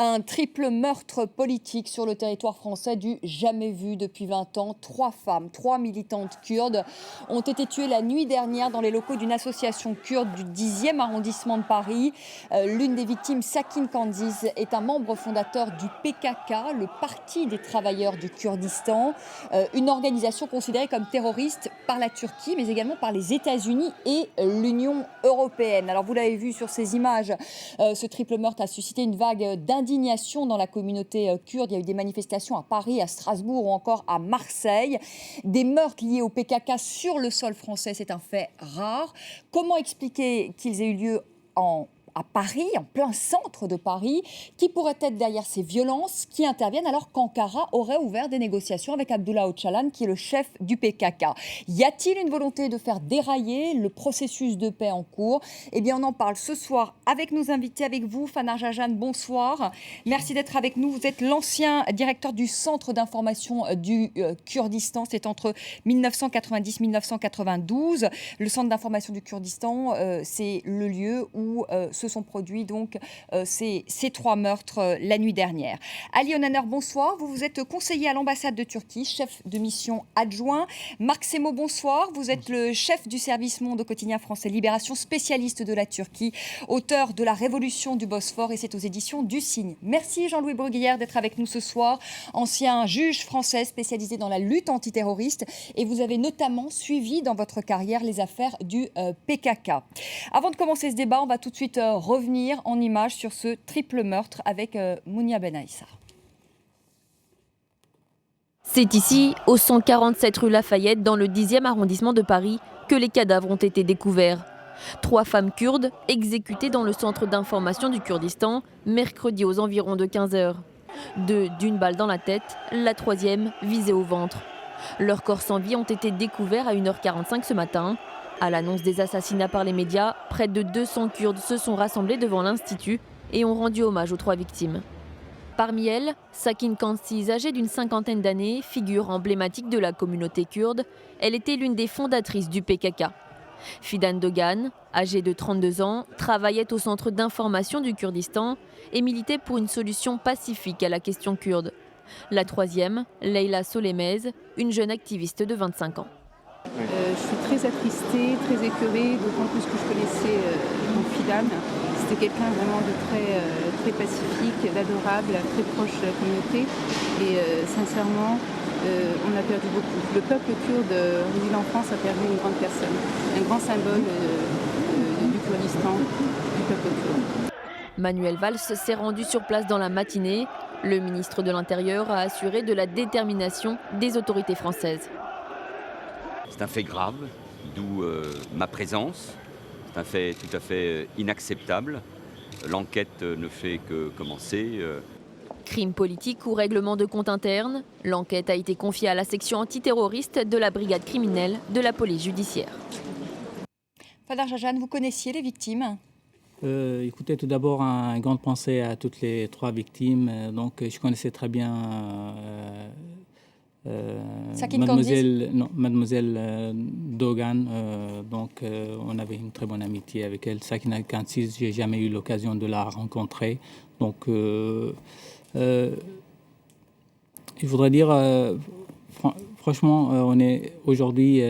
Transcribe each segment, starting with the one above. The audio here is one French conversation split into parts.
Un triple meurtre politique sur le territoire français du jamais vu depuis 20 ans. 3 femmes, 3 militantes kurdes ont été tuées la nuit dernière dans les locaux d'une association kurde du 10e arrondissement de Paris. L'une des victimes, Sakin Kandiz, est un membre fondateur du PKK, le Parti des travailleurs du Kurdistan, une organisation considérée comme terroriste par la Turquie, mais également par les États-Unis et l'Union européenne. Alors vous l'avez vu sur ces images, ce triple meurtre a suscité une vague d'indignation dans la communauté kurde. Il y a eu des manifestations à Paris, à Strasbourg ou encore à Marseille. Des meurtres liés au PKK sur le sol français, c'est un fait rare. Comment expliquer qu'ils aient eu lieu à Paris, en plein centre de Paris? Qui pourrait être derrière ces violences qui interviennent alors qu'Ankara aurait ouvert des négociations avec Abdullah Öcalan, qui est le chef du PKK? Y a-t-il une volonté de faire dérailler le processus de paix en cours? Eh bien, on en parle ce soir avec nos invités, avec vous. Fanar Jajan, bonsoir. Merci d'être avec nous. Vous êtes l'ancien directeur du Centre d'information du Kurdistan. C'est entre 1990 et 1992. Le Centre d'information du Kurdistan, c'est le lieu où se sont produits donc ces 3 meurtres la nuit dernière. Ali Onaner, bonsoir. Vous êtes conseiller à l'ambassade de Turquie, chef de mission adjoint. Marc Semo, bonsoir. Vous êtes le chef du service Monde au quotidien français Libération, spécialiste de la Turquie, auteur de La Révolution du Bosphore, et c'est aux éditions du Cygne. Merci Jean-Louis Bruguière d'être avec nous ce soir, ancien juge français spécialisé dans la lutte antiterroriste, et vous avez notamment suivi dans votre carrière les affaires du PKK. Avant de commencer ce débat, on va tout de suite revenir en images sur ce triple meurtre avec Mounia Benaïssa. C'est ici, au 147 rue Lafayette, dans le 10e arrondissement de Paris, que les cadavres ont été découverts. 3 femmes kurdes exécutées dans le centre d'information du Kurdistan, mercredi aux environs de 15h. 2 d'une balle dans la tête, la 3e visée au ventre. Leurs corps sans vie ont été découverts à 1h45 ce matin. À l'annonce des assassinats par les médias, près de 200 Kurdes se sont rassemblés devant l'Institut et ont rendu hommage aux 3 victimes. Parmi elles, Sakin Kandiz, âgée d'une 50aine d'années, figure emblématique de la communauté kurde. Elle était l'une des fondatrices du PKK. Fidan Dogan, âgée de 32 ans, travaillait au centre d'information du Kurdistan et militait pour une solution pacifique à la question kurde. La 3e, Leyla Solemez, une jeune activiste de 25 ans. Je suis très attristée, très écœurée, d'autant plus que je connaissais Fidan. C'était quelqu'un vraiment de très pacifique, d'adorable, très proche de la communauté. Et sincèrement, on a perdu beaucoup. Le peuple kurde résident en France a perdu une grande personne, un grand symbole du Kurdistan, du peuple kurde. Manuel Valls s'est rendu sur place dans la matinée. Le ministre de l'Intérieur a assuré de la détermination des autorités françaises. C'est un fait grave, d'où ma présence. C'est un fait tout à fait inacceptable. L'enquête ne fait que commencer. Crime politique ou règlement de compte interne, l'enquête a été confiée à la section antiterroriste de la brigade criminelle de la police judiciaire. Fanar Jajan, vous connaissiez les victimes ? Écoutez, tout d'abord, une grande pensée à toutes les 3 victimes. Donc, je connaissais très bien mademoiselle Dogan. Donc, on avait une très bonne amitié avec elle. Sakin Kandiz, j'ai jamais eu l'occasion de la rencontrer. Donc, je voudrais dire, franchement, on est aujourd'hui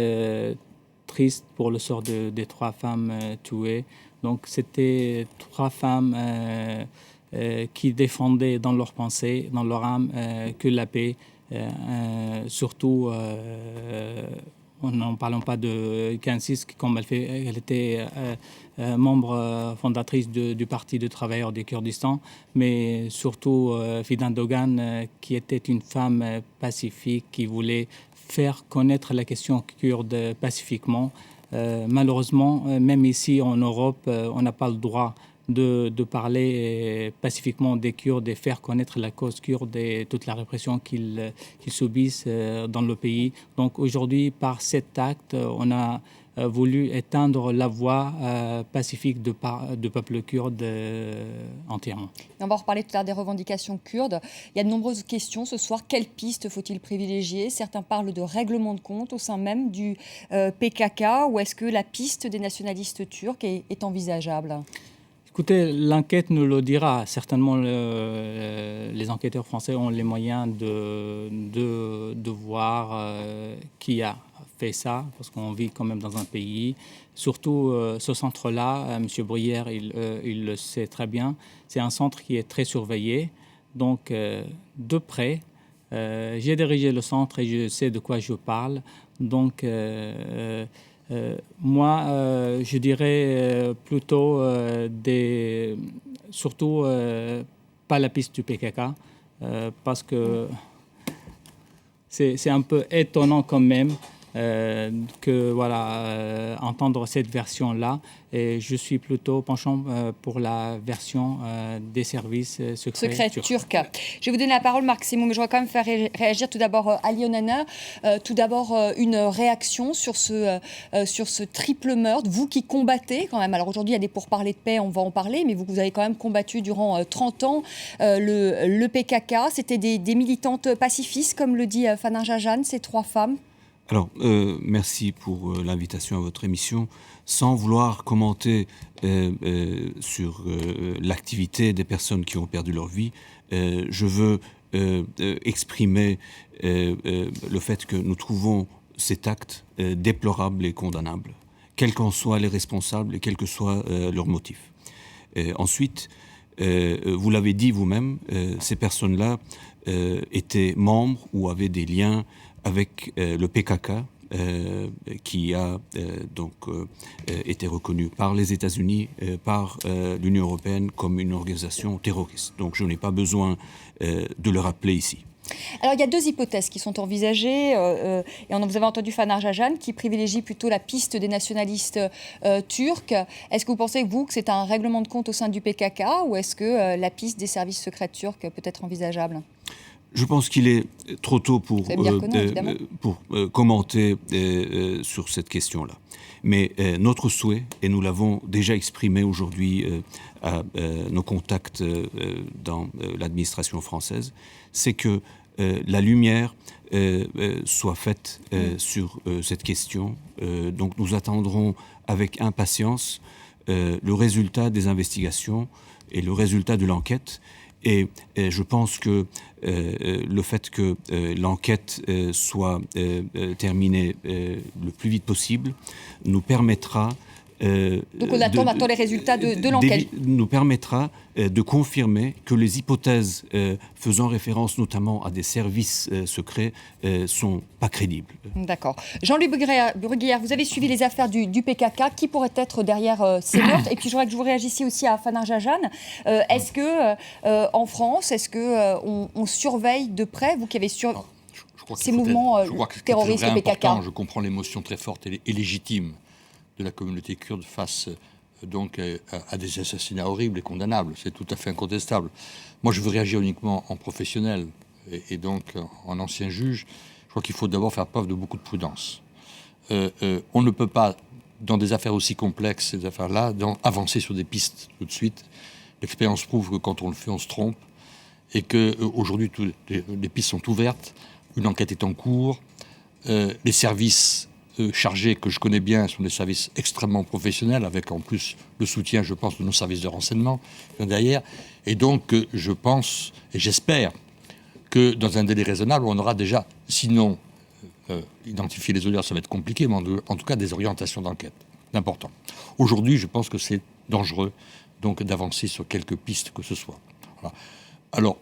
triste pour le sort des 3 femmes tuées. Donc, c'était 3 femmes qui défendaient dans leur pensée, dans leur âme, que la paix. Surtout, n'en parlons pas de Kandiz, comme elle était membre fondatrice du Parti des travailleurs du Kurdistan, mais surtout Fidan Dogan, qui était une femme pacifique, qui voulait faire connaître la question kurde pacifiquement. Malheureusement, même ici en Europe, on n'a pas le droit de parler pacifiquement des Kurdes et faire connaître la cause kurde et toute la répression qu'ils subissent dans le pays. Donc aujourd'hui, par cet acte, on a voulu éteindre la voix pacifique du peuple kurde entièrement. On va reparler tout à l'heure des revendications kurdes. Il y a de nombreuses questions ce soir. Quelle piste faut-il privilégier ? Certains parlent de règlement de compte au sein même du PKK, ou est-ce que la piste des nationalistes turcs est envisageable ? Écoutez, l'enquête nous le dira. Certainement, les enquêteurs français ont les moyens de voir qui a fait ça, parce qu'on vit quand même dans un pays. Surtout, ce centre-là, M. Bruyère, il le sait très bien, c'est un centre qui est très surveillé. Donc, de près, j'ai dirigé le centre et je sais de quoi je parle. Donc, moi, je dirais plutôt surtout pas la piste du PKK, parce que c'est un peu étonnant quand même entendre cette version-là. Et je suis plutôt penchant pour la version des services secrets turcs. Je vais vous donner la parole, Marc Semo, mais je voudrais quand même faire réagir tout d'abord Ali Onana. Tout d'abord, une réaction sur ce triple meurtre. Vous qui combattez quand même, alors aujourd'hui il y a des pourparlers de paix, on va en parler, mais vous avez quand même combattu durant 30 ans le PKK. C'était des militantes pacifistes, comme le dit Fanar Jajan, ces 3 femmes. Alors, merci pour l'invitation à votre émission. Sans vouloir commenter sur l'activité des personnes qui ont perdu leur vie, je veux exprimer le fait que nous trouvons cet acte déplorable et condamnable, quels qu'en soient les responsables et quels que soient leurs motifs. Ensuite, vous l'avez dit vous-même, ces personnes-là étaient membres ou avaient des liens avec le PKK, qui a été reconnu par les États-Unis, par l'Union européenne comme une organisation terroriste. Donc je n'ai pas besoin de le rappeler ici. Alors il y a 2 hypothèses qui sont envisagées, et vous avez entendu Fanar Jajan qui privilégie plutôt la piste des nationalistes turcs. Est-ce que vous pensez, vous, que c'est un règlement de compte au sein du PKK, ou est-ce que la piste des services secrets turcs peut être envisageable ? Je pense qu'il est trop tôt pour commenter sur cette question-là. Mais notre souhait, et nous l'avons déjà exprimé aujourd'hui à nos contacts dans l'administration française, c'est que la lumière soit faite sur cette question. Donc nous attendrons avec impatience le résultat des investigations et le résultat de l'enquête. Et je pense que le fait que l'enquête soit terminée le plus vite possible nous permettra... Donc on attend les résultats de l'enquête. Nous permettra de confirmer que les hypothèses faisant référence notamment à des services secrets sont pas crédibles. D'accord. Jean-Louis Bruguière, vous avez suivi les affaires du PKK. Qui pourrait être derrière ces meurtres ? Et puis je voudrais que vous réagissiez aussi à Fanar Jajan. Est-ce que en France, on surveille de près, vous qui avez ces mouvements terroristes au PKK ? Je comprends l'émotion très forte et légitime de la communauté kurde face donc à des assassinats horribles et condamnables. C'est tout à fait incontestable. Moi, je veux réagir uniquement en professionnel et donc en ancien juge. Je crois qu'il faut d'abord faire preuve de beaucoup de prudence. On ne peut pas, dans des affaires aussi complexes, ces affaires-là, avancer sur des pistes tout de suite. L'expérience prouve que quand on le fait, on se trompe et qu'aujourd'hui, les pistes sont ouvertes, une enquête est en cours, les services chargés que je connais bien sont des services extrêmement professionnels, avec en plus le soutien, je pense, de nos services de renseignement derrière. Et donc, je pense et j'espère que dans un délai raisonnable, on aura déjà, sinon identifier les auteurs, ça va être compliqué, mais en tout cas des orientations d'enquête. D'important. Aujourd'hui, je pense que c'est dangereux donc d'avancer sur quelques pistes que ce soit. Voilà. Alors,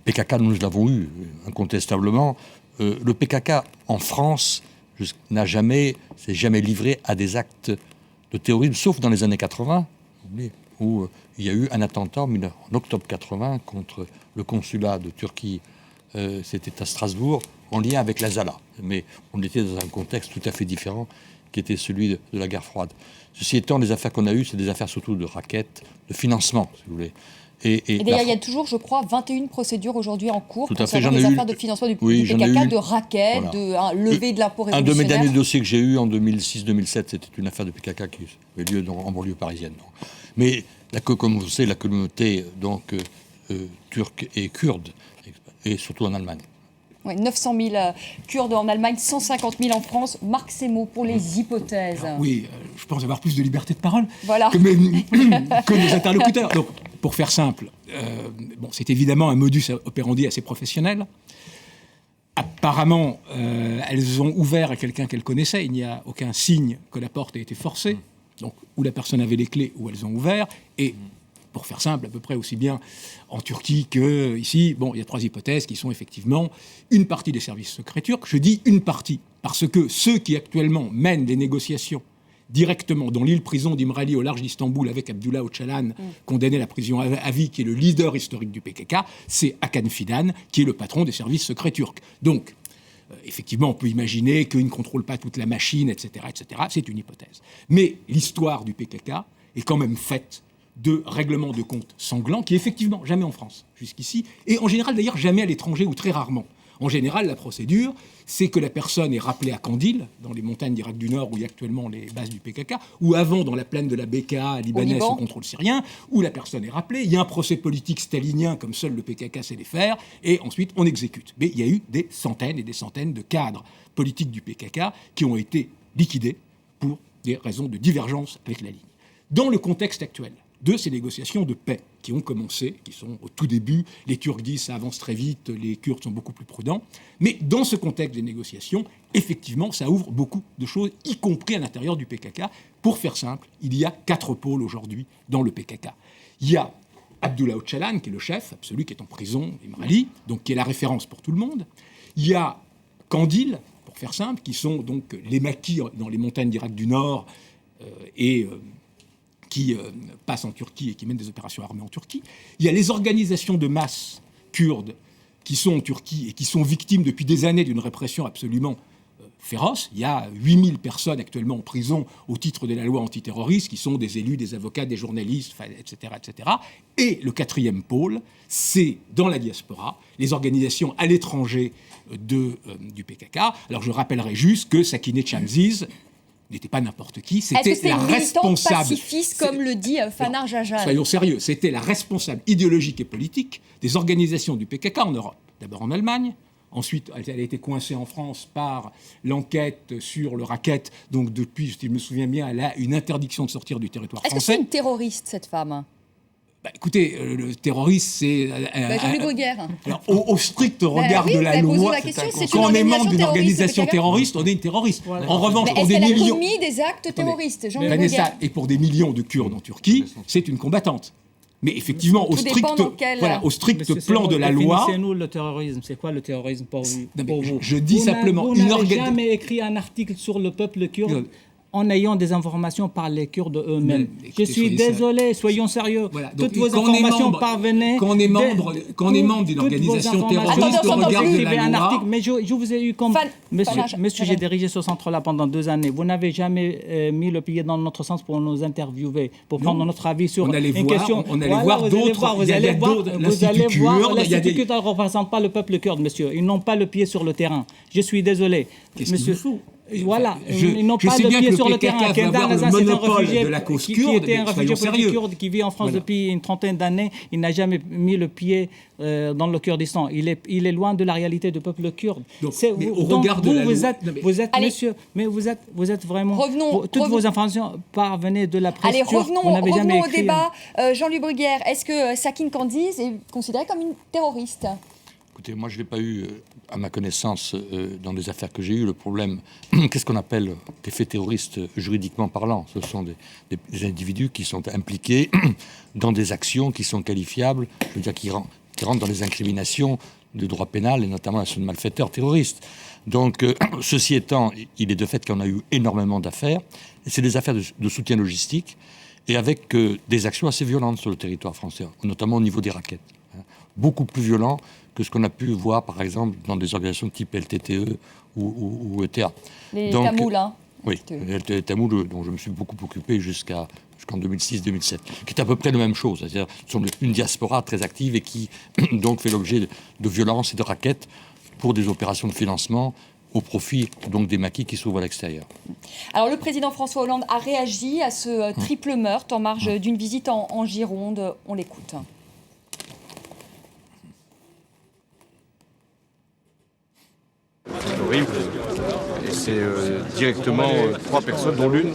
PKK, nous l'avons eu incontestablement. Le PKK en France s'est jamais livré à des actes de terrorisme, sauf dans les années 80, où il y a eu un attentat en octobre 80 contre le consulat de Turquie, c'était à Strasbourg, en lien avec la Zala. Mais on était dans un contexte tout à fait différent, qui était celui de la guerre froide. Ceci étant, les affaires qu'on a eues, c'est des affaires surtout de raquettes, de financement, si vous voulez. Et d'ailleurs, il y a toujours, je crois, 21 procédures aujourd'hui en cours concernant les affaires de financement du PKK, de raquettes, voilà. De levée de l'impôt révolutionnaire. Un de mes derniers dossiers que j'ai eu en 2006-2007, c'était une affaire de PKK qui avait lieu en banlieue parisienne. Mais, comme vous le savez, la communauté turque et kurde, et surtout en Allemagne. Oui, 900 000 Kurdes en Allemagne, 150 000 en France. Marc Semo, pour les hypothèses. Oui, je pense avoir plus de liberté de parole Voilà. que nos interlocuteurs. Donc, pour faire simple, c'est évidemment un modus operandi assez professionnel. Apparemment, elles ont ouvert à quelqu'un qu'elles connaissaient. Il n'y a aucun signe que la porte ait été forcée. Donc, où la personne avait les clés, où elles ont ouvert. Et, pour faire simple, à peu près aussi bien en Turquie qu'ici, il y a 3 hypothèses qui sont effectivement une partie des services secrets turcs. Je dis une partie, parce que ceux qui actuellement mènent les négociations directement dans l'île-prison d'Imrali au large d'Istanbul avec Abdullah Öcalan, condamné à la prison à vie, qui est le leader historique du PKK, c'est Hakan Fidan, qui est le patron des services secrets turcs. Donc, effectivement, on peut imaginer qu'il ne contrôle pas toute la machine, etc., etc. C'est une hypothèse. Mais l'histoire du PKK est quand même faite de règlements de comptes sanglants, qui effectivement, jamais en France jusqu'ici, et en général d'ailleurs jamais à l'étranger ou très rarement. En général, la procédure, c'est que la personne est rappelée à Kandil, dans les montagnes d'Irak du Nord, où il y a actuellement les bases du PKK, ou avant dans la plaine de la Bekaa libanaise sous contrôle syrien, où la personne est rappelée. Il y a un procès politique stalinien, comme seul le PKK sait les faire, et ensuite on exécute. Mais il y a eu des centaines et des centaines de cadres politiques du PKK qui ont été liquidés pour des raisons de divergence avec la ligne. Dans le contexte actuel de ces négociations de paix qui ont commencé, qui sont au tout début. Les Turcs disent ça avance très vite, les Kurdes sont beaucoup plus prudents. Mais dans ce contexte des négociations, effectivement, ça ouvre beaucoup de choses, y compris à l'intérieur du PKK. Pour faire simple, il y a 4 pôles aujourd'hui dans le PKK. Il y a Abdullah Öcalan, qui est le chef absolu, qui est en prison, Imrali, donc qui est la référence pour tout le monde. Il y a Kandil, pour faire simple, qui sont donc les maquis dans les montagnes d'Irak du Nord qui passent en Turquie et qui mènent des opérations armées en Turquie. Il y a les organisations de masse kurdes qui sont en Turquie et qui sont victimes depuis des années d'une répression absolument féroce. Il y a 8000 personnes actuellement en prison au titre de la loi antiterroriste, qui sont des élus, des avocats, des journalistes, etc., etc. Et le 4e pôle, c'est dans la diaspora, les organisations à l'étranger du PKK. Alors je rappellerai juste que Sakineh Chamziz n'était pas n'importe qui, c'était la responsable pacifiste, comme le dit Fanar Jajal. Soyons sérieux, c'était la responsable idéologique et politique des organisations du PKK en Europe. D'abord en Allemagne, ensuite elle a été coincée en France par l'enquête sur le racket, donc depuis, si je me souviens bien, elle a une interdiction de sortir du territoire français. Est-ce que c'est une terroriste, cette femme ? Écoutez, le terroriste, c'est... Jean-Luc Bruguière. Au strict regard de la loi, quand on est membre d'une organisation terroriste, on est une terroriste. Voilà. En revanche, pour des millions... Elle a commis des actes terroristes, Jean-Luc Bruguière. Et pour des millions de Kurdes en Turquie, c'est une combattante. Mais effectivement, au strict plan de la loi... Définissez-nous le terrorisme. C'est quoi le terrorisme pour vous ? Je dis simplement... Vous n'avez jamais écrit un article sur le peuple kurde en ayant des informations par les Kurdes eux-mêmes. Je suis désolé, soyons sérieux. Voilà. Toutes vos informations parvenaient... Quand on est membre d'une organisation terroriste, au regard de la loi... Mais je vous ai eu comme... Monsieur, j'ai dirigé ce centre-là pendant 2 années. Vous n'avez jamais mis le pied dans notre sens pour nous interviewer, pour prendre notre avis sur une question. On allait voir d'autres... Vous allez voir, l'Institut kurde ne représente pas le peuple kurde, monsieur. Ils n'ont pas le pied sur le terrain. Je suis désolé. Monsieur... Voilà, ils n'ont pas le pied sur le terrain. Kendar Nazan, c'est un réfugié qui était un réfugié politique kurde qui vit en France depuis une trentaine d'années. Il n'a jamais mis le pied dans le Kurdistan. Il est loin de la réalité du peuple kurde. Vous êtes vraiment... Toutes vos informations parvenaient de la presse turque. Revenons au débat. Jean-Luc Bruguière, est-ce que Sakineh Chamziz est considérée comme une terroriste ? Écoutez, moi je ne l'ai pas eu, à ma connaissance, dans les affaires que j'ai eues. Le problème, qu'est-ce qu'on appelle des faits terroristes juridiquement parlant ? Ce sont des individus qui sont impliqués dans des actions qui sont qualifiables, je veux dire qui rentrent dans les incriminations du droit pénal, et notamment la notion de malfaiteur terroriste. Donc, ceci étant, il est de fait qu'on a eu énormément d'affaires, et c'est des affaires de soutien logistique, et avec des actions assez violentes sur le territoire français, notamment au niveau des rackets. Beaucoup plus violents que ce qu'on a pu voir, par exemple, dans des organisations type LTTE ou ETA. Les Tamouls, hein. Oui, les Tamouls, dont je me suis beaucoup occupé jusqu'en 2006-2007, qui est à peu près la même chose. C'est-à-dire une diaspora très active et qui donc fait l'objet de violences et de rackets pour des opérations de financement au profit donc des maquis qui s'ouvrent à l'extérieur. Alors le président François Hollande a réagi à ce triple meurtre en marge d'une visite en Gironde. On l'écoute. C'est horrible. Et c'est directement 3 personnes, dont l'une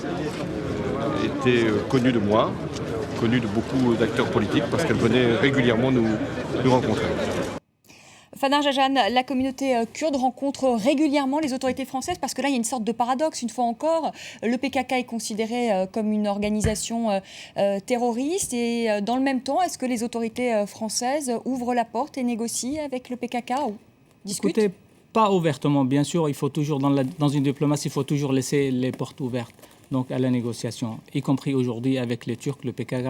était connue de moi, connue de beaucoup d'acteurs politiques, parce qu'elle venait régulièrement nous rencontrer. Fanar Jajan, la communauté kurde rencontre régulièrement les autorités françaises parce que là, il y a une sorte de paradoxe. Une fois encore, le PKK est considéré comme une organisation terroriste et dans le même temps, est-ce que les autorités françaises ouvrent la porte et négocient avec le PKK ou discutent ? Écoutez, pas ouvertement, bien sûr. Il faut toujours, dans une diplomatie, il faut toujours laisser les portes ouvertes donc, à la négociation, y compris aujourd'hui avec les Turcs. Le PKK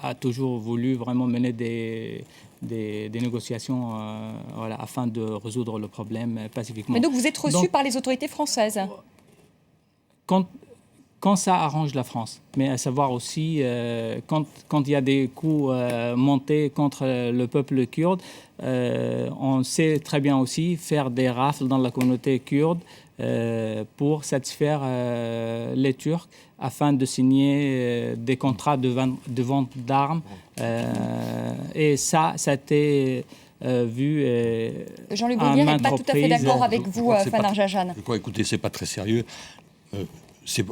a toujours voulu vraiment mener des négociations afin de résoudre le problème pacifiquement. Mais donc vous êtes reçu par les autorités françaises ? Quand ça arrange la France, mais à savoir aussi quand il y a des coups montés contre le peuple kurde, on sait très bien aussi faire des rafles dans la communauté kurde pour satisfaire les Turcs afin de signer des contrats de vente d'armes. Et ça a été vu Jean-Luc Bruguière n'est pas tout à fait d'accord avec vous, Fanar Jajan. Écoutez, c'est pas très sérieux.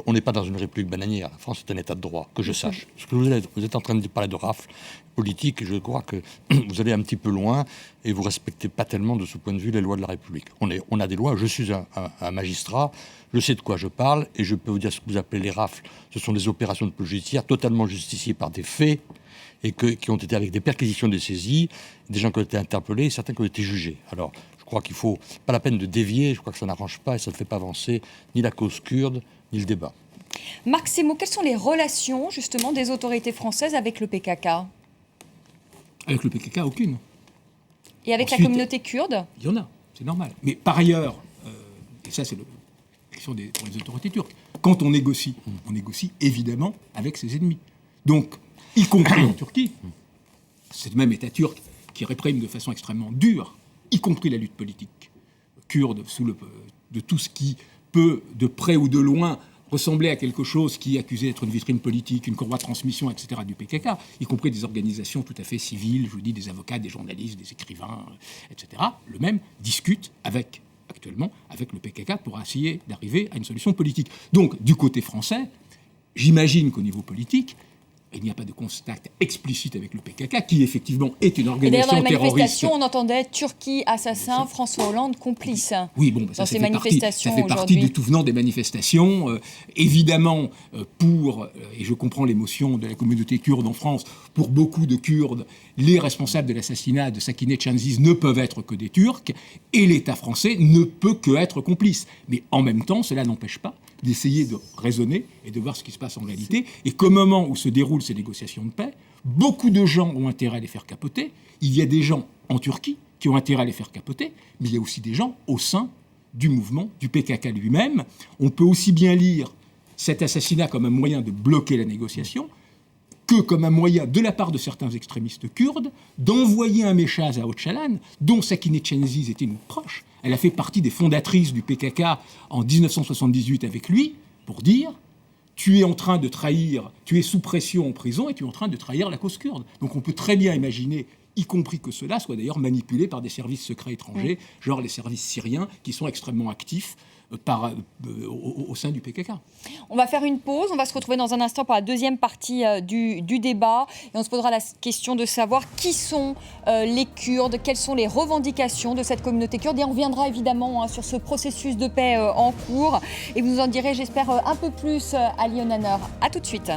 On n'est pas dans une république bananière. La France est un état de droit, que je sache. Parce que vous êtes en train de parler de rafle politique, et je crois que vous allez un petit peu loin et vous respectez pas tellement de ce point de vue les lois de la République. On a des lois, je suis un magistrat, je sais de quoi je parle, et je peux vous dire ce que vous appelez les rafles. Ce sont des opérations de police judiciaire totalement justifiées par des faits, et qui ont été avec des perquisitions, des saisies, des gens qui ont été interpellés, et certains qui ont été jugés. Alors, je crois qu'il faut pas la peine de dévier, je crois que ça n'arrange pas, et ça ne fait pas avancer ni la cause kurde, ni le débat. Marc Semo, quelles sont les relations, justement, des autorités françaises avec le PKK ? Avec le PKK, aucune. Et avec Ensuite, la communauté kurde ? Il y en a, c'est normal. Mais par ailleurs, et ça c'est la question pour les autorités turques, quand on négocie évidemment avec ses ennemis. Donc, y compris en Turquie, c'est le même État turc qui réprime de façon extrêmement dure, y compris la lutte politique kurde, de tout ce qui peut, de près ou de loin, ressembler à quelque chose qui est accusé d'être une vitrine politique, une courroie de transmission, etc. du PKK, y compris des organisations tout à fait civiles, je vous dis, des avocats, des journalistes, des écrivains, etc. Le même discute actuellement avec le PKK pour essayer d'arriver à une solution politique. Donc, du côté français, j'imagine qu'au niveau politique, il n'y a pas de contact explicite avec le PKK, qui effectivement est une organisation terroriste. D'ailleurs, dans les manifestations, on entendait Turquie assassin, François Hollande complice. Oui, bon, ça fait partie du tout venant des manifestations. Évidemment, et je comprends l'émotion de la communauté kurde en France, pour beaucoup de Kurdes, les responsables de l'assassinat de Sakineh Chanziz ne peuvent être que des Turcs, et l'État français ne peut que être complice. Mais en même temps, cela n'empêche pas d'essayer de raisonner et de voir ce qui se passe en réalité. Et qu'au moment où se déroulent ces négociations de paix, beaucoup de gens ont intérêt à les faire capoter. Il y a des gens en Turquie qui ont intérêt à les faire capoter, mais il y a aussi des gens au sein du mouvement, du PKK lui-même. On peut aussi bien lire cet assassinat comme un moyen de bloquer la négociation que comme un moyen, de la part de certains extrémistes kurdes, d'envoyer un message à Öcalan, dont Sakineh Chanziz était une proche. Elle a fait partie des fondatrices du PKK en 1978 avec lui, pour dire « tu es en train de trahir, tu es sous pression en prison et tu es en train de trahir la cause kurde ». Donc on peut très bien imaginer, y compris que cela soit d'ailleurs manipulé par des services secrets étrangers, genre les services syriens, qui sont extrêmement actifs au sein du PKK. On va faire une pause, on va se retrouver dans un instant pour la deuxième partie du débat et on se posera la question de savoir qui sont les Kurdes, quelles sont les revendications de cette communauté kurde et on reviendra évidemment sur ce processus de paix en cours et vous nous en direz, j'espère, un peu plus à Lyon Hanner. A tout de suite.